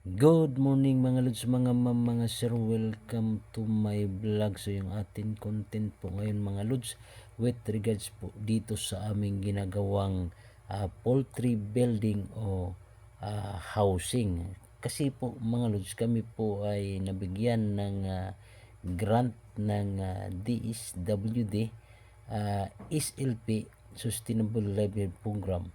Good morning mga lods, mga ma'am, mga sir. Welcome to my vlog. So yung ating content po ngayon mga lods with regards po dito sa aming ginagawang poultry building o housing. Kasi po mga lods, kami po ay nabigyan ng grant ng DSWD, SLP, Sustainable Livelihood Program,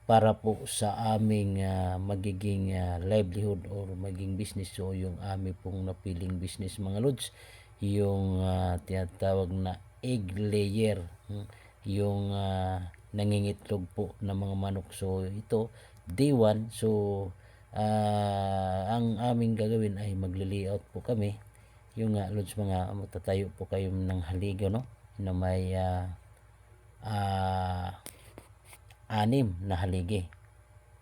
para po sa aming magiging livelihood or maging business. So yung aming pong napiling business mga lods, yung tinatawag na egg layer, yung nangingitlog po ng mga manok. So ito day 1. So ang aming gagawin ay magli-layout po kami. Yung lods, mga matatayo po kayo ng haligaw, no, na may 6 na haligi.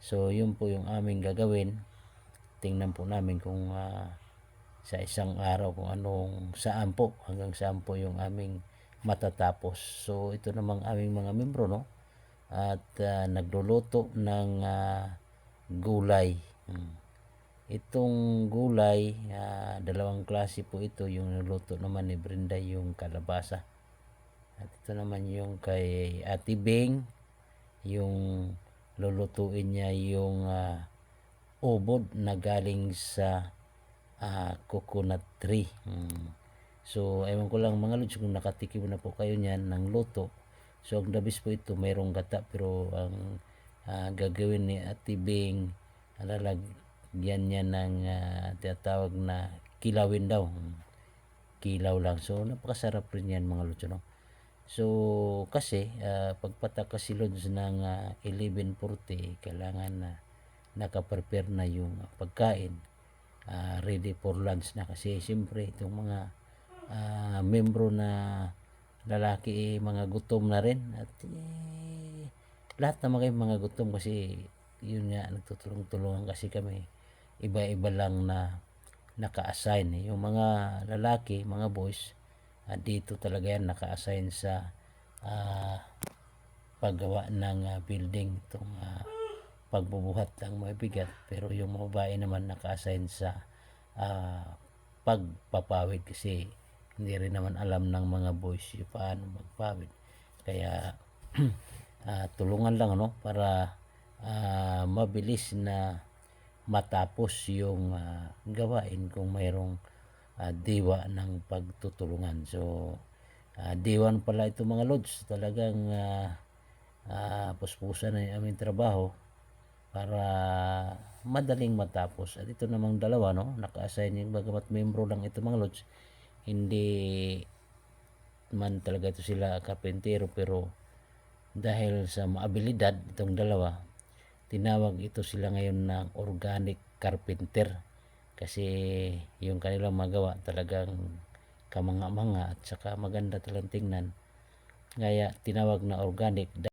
So yun po yung aming gagawin. Tingnan po namin kung sa isang araw kung saan po, hanggang saan po yung aming matatapos. So ito namang aming mga membro, no, at nagluluto ng gulay. Itong gulay, dalawang klase po ito. Yung niluto naman ni Brenda yung kalabasa, at ito naman yung kay Ate Bing, yung lulutuin niya yung ubod na galing sa coconut tree. So ewan ko lang mga lods kung nakatikim na po kayo niyan ng luto. So ang dabis po ito, mayroong gata, pero ang gagawin ni Ate Bing, lalagyan niya ng tinatawag na kilawin daw. Kilaw lang. So napakasarap rin yan mga lods, no? So kasi pagpatak kasi lods ng 11:40, kailangan na nakaprepare na yung pagkain, ready for lunch na. Kasi siyempre itong mga membro na lalaki, mga gutom na rin, at lahat naman kayo mga gutom. Kasi yun nga, nagtutulong-tulungan kasi kami, iba-iba lang na naka-assign. Yung mga lalaki, mga boys, dito talaga yan naka-assign sa paggawa ng building, itong pagbubuhat ng mabigat. Pero yung mga babae naman naka-assign sa pagpapawid, kasi hindi rin naman alam ng mga boys yung paano magpawid. Kaya tulungan lang, no, para mabilis na matapos yung gawain kung mayroong diwa ng pagtutulungan. So day 1 pala ito mga lods. Talagang puspusan na yung aming trabaho para madaling matapos. At ito namang dalawa, no, naka-assign yung, bagamat membro lang ito mga lods, hindi man talaga ito sila karpentero, pero dahil sa maabilidad itong dalawa, tinawag ito sila ngayon ng organic carpenter. Kasi yung kanilang magawa talagang kamanga-manga at saka maganda talang tingnan, kaya tinawag na organic.